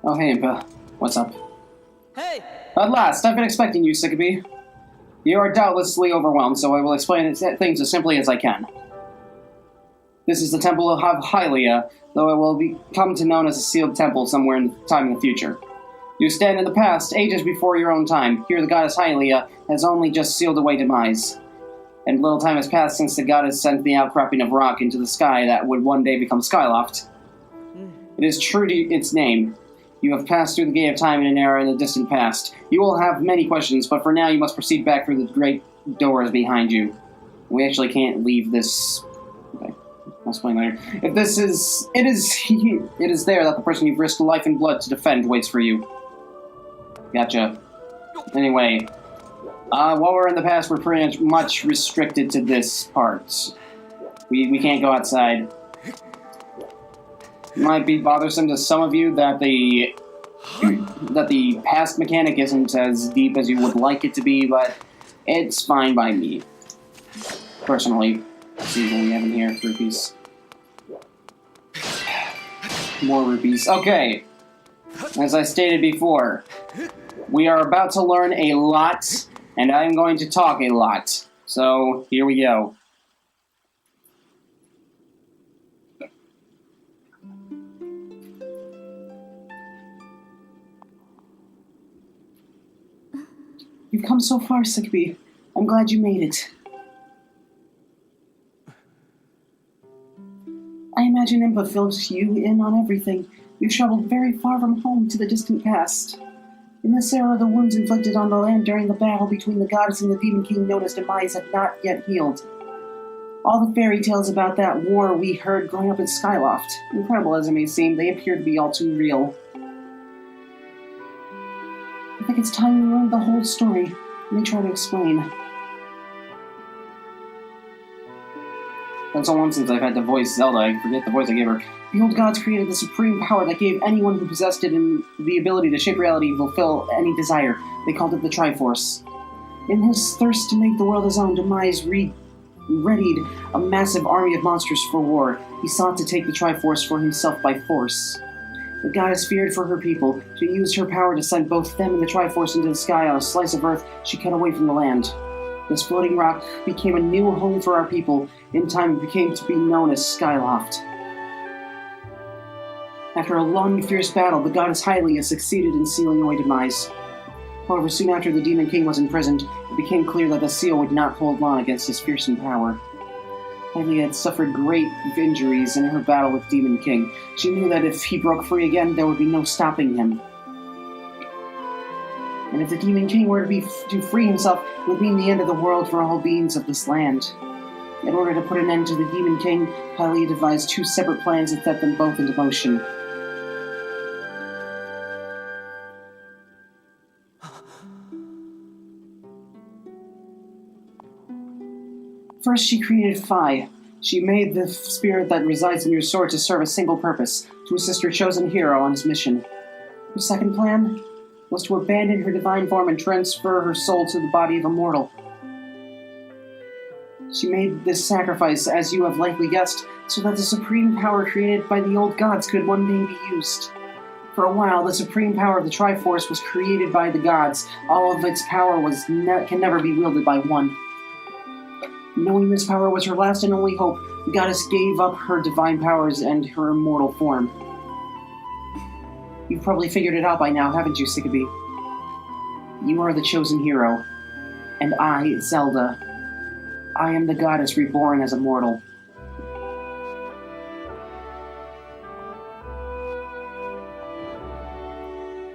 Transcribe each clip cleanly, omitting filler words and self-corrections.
Oh, hey, Belle. What's up? Hey! At last! I've been expecting you, Sycamore. You are doubtlessly overwhelmed, so I will explain things as simply as I can. This is the Temple of Hylia, though it will come to known as a sealed temple somewhere in the future. You stand in the past, ages before your own time. Here the goddess Hylia has only just sealed away demise. And little time has passed since the goddess sent the outcropping of rock into the sky that would one day become Skyloft. It is true to its name. You have passed through the gate of time in an era in the distant past. You will have many questions, but for now you must proceed back through the great doors behind you. We actually can't leave this... Okay, I'll explain later. If this is... It is there that the person you've risked life and blood to defend waits for you. Gotcha. Anyway, while we're in the past, we're pretty much restricted to this part. We can't go outside. It might be bothersome to some of you that the past mechanic isn't as deep as you would like it to be, but it's fine by me. Personally. Let's see what we have in here. Rupees. More rupees. Okay. As I stated before, we are about to learn a lot, and I'm going to talk a lot. So, here we go. You've come so far, Sycamore. I'm glad you made it. I imagine Impa fills you in on everything. You've traveled very far from home to the distant past. In this era, the wounds inflicted on the land during the battle between the goddess and the demon king known as Demise had not yet healed. All the fairy tales about that war we heard growing up in Skyloft, incredible as it may seem, they appear to be all too real. I think it's time we learned the whole story. Let me try to explain. It's so long since I've had to voice Zelda, I forget the voice I gave her. The old gods created the supreme power that gave anyone who possessed it the ability to shape reality and fulfill any desire. They called it the Triforce. In his thirst to make the world his own, Demise readied a massive army of monsters for war. He sought to take the Triforce for himself by force. The goddess feared for her people. She used her power to send both them and the Triforce into the sky on a slice of earth she cut away from the land. This floating rock became a new home for our people. In time, it became to be known as Skyloft. After a long and fierce battle, the goddess Hylia succeeded in sealing away Demise. However, soon after the Demon King was imprisoned, it became clear that the seal would not hold long against his fearsome power. Hylia had suffered great injuries in her battle with Demon King. She knew that if he broke free again, there would be no stopping him. And if the Demon King were to free himself, it would mean the end of the world for all beings of this land. In order to put an end to the Demon King, Hylia devised two separate plans and set them both into motion. First, she created Phi. She made the spirit that resides in your sword to serve a single purpose, to assist her chosen hero on his mission. Her second plan was to abandon her divine form and transfer her soul to the body of a mortal. She made this sacrifice, as you have likely guessed, so that the supreme power created by the old gods could one day be used. For a while, the supreme power of the Triforce was created by the gods. All of its power can never be wielded by one. Knowing this power was her last and only hope, the goddess gave up her divine powers and her immortal form. You've probably figured it out by now, haven't you, Sycamore? You are the chosen hero. And I, Zelda, I am the goddess reborn as a mortal.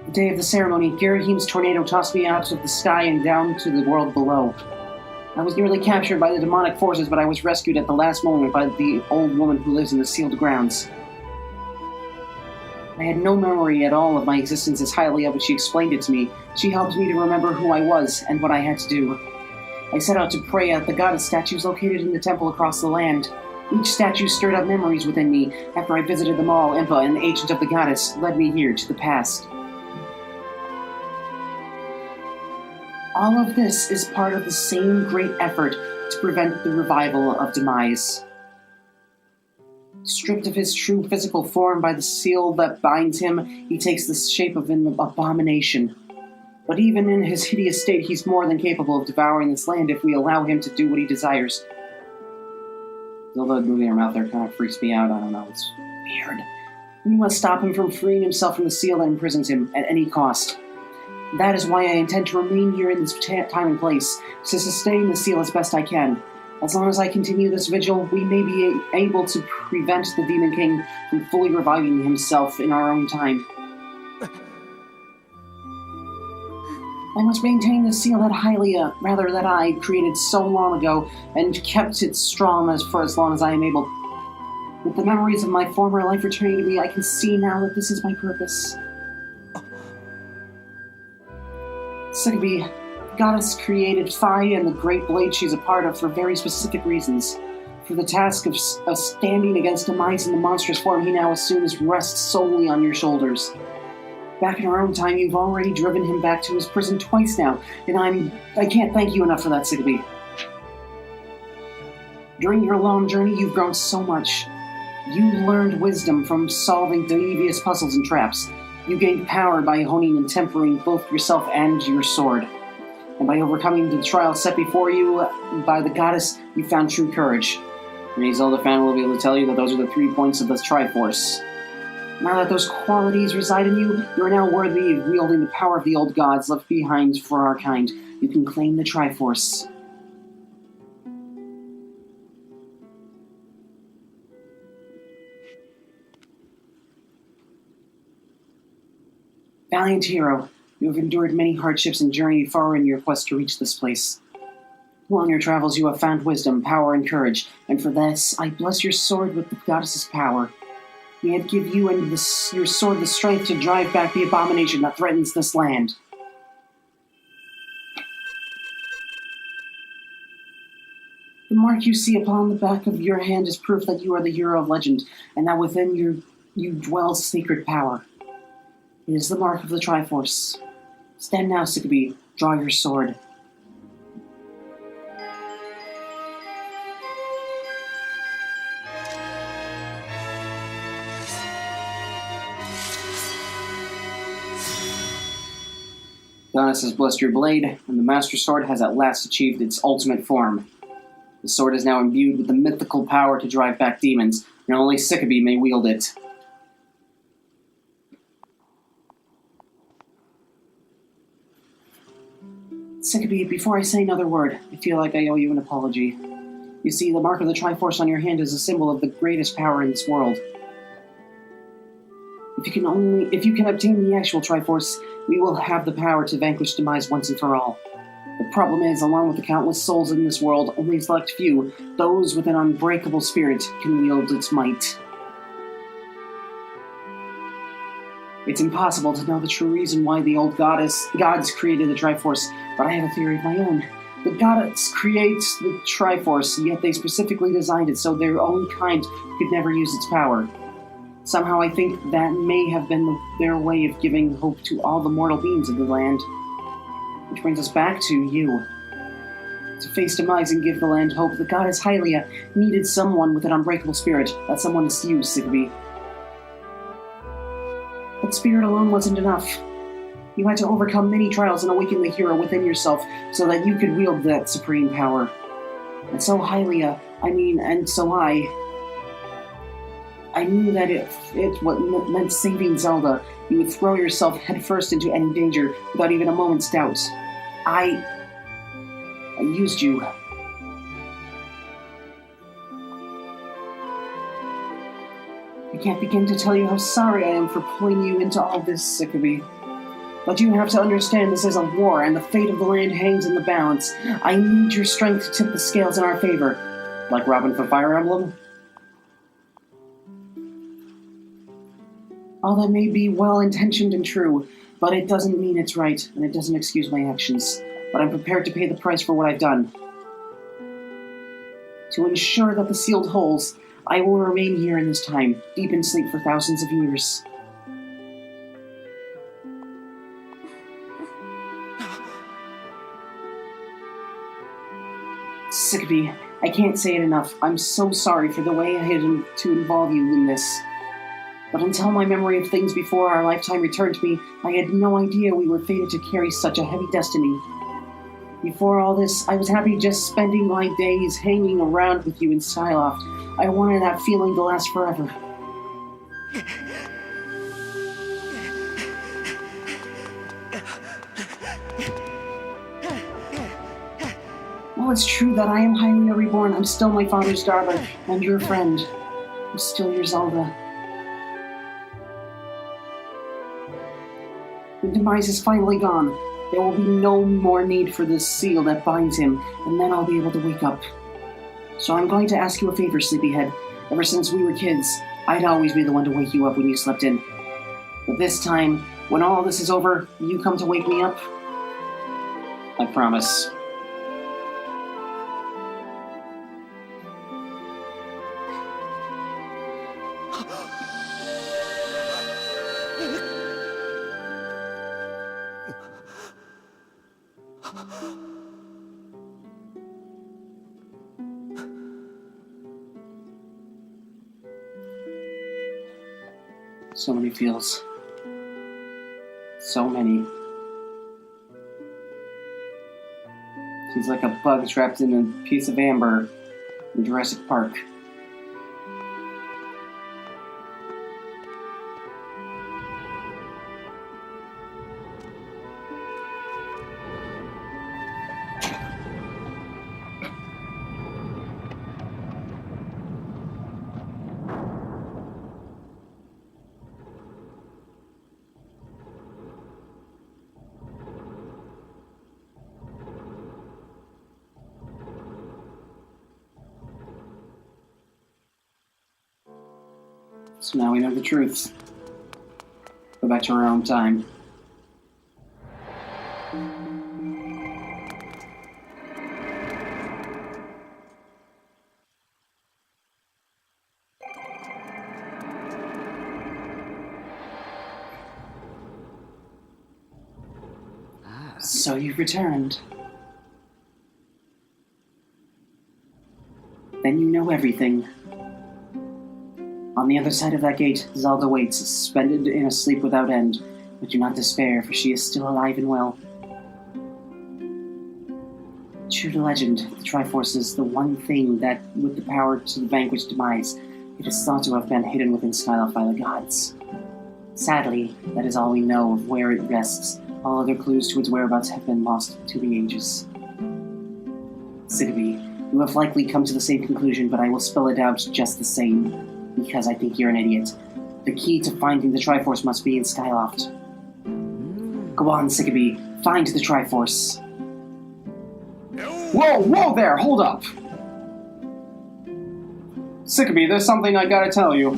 The day of the ceremony, Garahim's tornado tossed me out of the sky and down to the world below. I was nearly captured by the demonic forces, but I was rescued at the last moment by the old woman who lives in the sealed grounds. I had no memory at all of my existence as Hylia, but she explained it to me. She helped me to remember who I was and what I had to do. I set out to pray at the goddess statues located in the temple across the land. Each statue stirred up memories within me. After I visited them all, Impa, an agent of the goddess, led me here to the past. All of this is part of the same great effort to prevent the revival of Demise. Stripped of his true physical form by the seal that binds him, he takes the shape of an abomination. But even in his hideous state, he's more than capable of devouring this land if we allow him to do what he desires. Although moving her mouth there kind of freaks me out, I don't know, it's weird. We must stop him from freeing himself from the seal that imprisons him at any cost. That is why I intend to remain here in this time and place, to sustain the seal as best I can. As long as I continue this vigil, we may be able to prevent the Demon King from fully reviving himself in our own time. I must maintain the seal that that I created so long ago, and kept it strong for as long as I am able. With the memories of my former life returning to me, I can see now that this is my purpose. Sickbee, the goddess created Phi and the great blade she's a part of for very specific reasons. For the task of standing against Demise in the monstrous form he now assumes rests solely on your shoulders. Back in our own time, you've already driven him back to his prison twice now, and I can't thank you enough for that, Sickbee. During your long journey, you've grown so much. You learned wisdom from solving devious puzzles and traps. You gained power by honing and tempering both yourself and your sword. And by overcoming the trial set before you by the goddess, you found true courage. And Zelda fan will be able to tell you that those are the 3 points of the Triforce. Now that those qualities reside in you, you are now worthy of wielding the power of the old gods left behind for our kind. You can claim the Triforce. Valiant hero, you have endured many hardships and journeyed far in your quest to reach this place. Along your travels you have found wisdom, power, and courage, and for this I bless your sword with the goddess's power. May it give you and your sword the strength to drive back the abomination that threatens this land. The mark you see upon the back of your hand is proof that you are the hero of legend, and that within you dwells sacred power. It is the mark of the Triforce. Stand now, Sickbee. Draw your sword. Goddess has blessed your blade, and the Master Sword has at last achieved its ultimate form. The sword is now imbued with the mythical power to drive back demons, and only Sickbee may wield it. Sickbee, before I say another word, I feel like I owe you an apology. You see, the mark of the Triforce on your hand is a symbol of the greatest power in this world. If you can obtain the actual Triforce, we will have the power to vanquish Demise once and for all. The problem is, along with the countless souls in this world, only a select few, those with an unbreakable spirit, can wield its might. It's impossible to know the true reason why the old gods created the Triforce, but I have a theory of my own. The gods creates the Triforce, yet they specifically designed it so their own kind could never use its power. Somehow I think that may have been their way of giving hope to all the mortal beings of the land. Which brings us back to you. To face Demise and give the land hope, the goddess Hylia needed someone with an unbreakable spirit. That someone is you, Sickbee. But spirit alone wasn't enough. You had to overcome many trials and awaken the hero within yourself so that you could wield that supreme power. And so Hylia, and so I knew that if it meant saving Zelda, you would throw yourself headfirst into any danger without even a moment's doubt. I used you. I can't begin to tell you how sorry I am for pulling you into all this, Sickbee. But you have to understand this is a war, and the fate of the land hangs in the balance. I need your strength to tip the scales in our favor. Like Robin from Fire Emblem? All that may be well-intentioned and true, but it doesn't mean it's right, and it doesn't excuse my actions. But I'm prepared to pay the price for what I've done. To ensure that the sealed holds, I will remain here in this time, deep in sleep for thousands of years. Sickby, I can't say it enough. I'm so sorry for the way I had to involve you in this. But until my memory of things before our lifetime returned to me, I had no idea we were fated to carry such a heavy destiny. Before all this, I was happy just spending my days hanging around with you in Skyloft. I wanted that feeling to last forever. While it's true that I am Hylia reborn, I'm still my father's daughter, and your friend. I'm still your Zelda. The demise is finally gone. There will be no more need for this seal that binds him, and then I'll be able to wake up. So I'm going to ask you a favor, Sleepyhead. Ever since we were kids, I'd always be the one to wake you up when you slept in. But this time, when all this is over, you come to wake me up? I promise. So many feels. So many. She's like a bug trapped in a piece of amber in Jurassic Park. So now we know the truth. Go back to our own time. So you've returned. Then you know everything. On the other side of that gate, Zelda waits, suspended in a sleep without end. But do not despair, for she is still alive and well. True to legend, the Triforce is the one thing that, with the power to vanquish demise, it is thought to have been hidden within Skyloft by the gods. Sadly, that is all we know of where it rests. All other clues to its whereabouts have been lost to the ages. Sickby, you have likely come to the same conclusion, but I will spell it out just the same. Because I think you're an idiot. The key to finding the Triforce must be in Skyloft. Go on, Sickby. Find the Triforce. Whoa there! Hold up! Sickby, there's something I gotta tell you.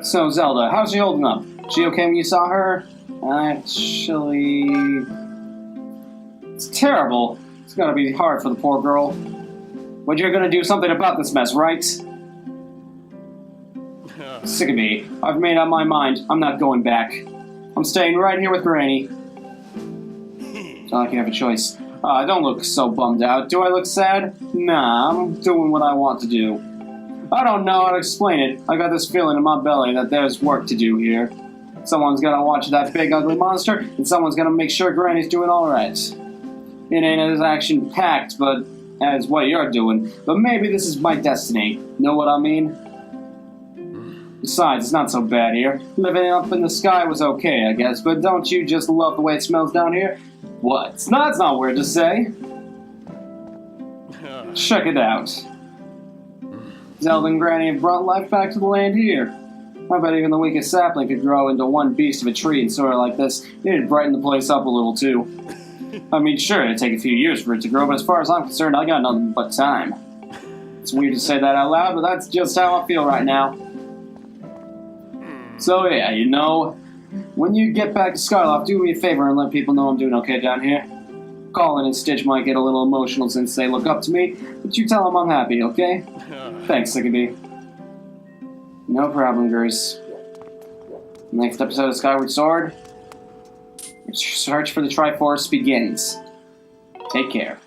So, Zelda, how's she holding up? She okay when you saw her? Actually... It's terrible. It's gotta be hard for the poor girl. But you're gonna do something about this mess, right? Sickby, I've made up my mind. I'm not going back. I'm staying right here with Granny. It's not like you have a choice. Don't look so bummed out. Do I look sad? Nah, I'm doing what I want to do. I don't know how to explain it. I got this feeling in my belly that there's work to do here. Someone's gonna watch that big ugly monster, and someone's gonna make sure Granny's doing alright. It ain't as action-packed, but as what you're doing. But maybe this is my destiny. Know what I mean? Besides, it's not so bad here. Living up in the sky was okay, I guess. But don't you just love the way it smells down here? What? It's not weird to say. Check it out. Zelda and Granny have brought life back to the land here. I bet even the weakest sapling could grow into one beast of a tree and soil like this. It'd brighten the place up a little, too. I mean, sure, it'd take a few years for it to grow, but as far as I'm concerned, I got nothing but time. It's weird to say that out loud, but that's just how I feel right now. So yeah, you know, when you get back to Skyloft, do me a favor and let people know I'm doing okay down here. Colin and Stitch might get a little emotional since they look up to me, but you tell them I'm happy, okay? Thanks, Sickby. No problem, Grace. Next episode of Skyward Sword, Your search for the Triforce begins. Take care.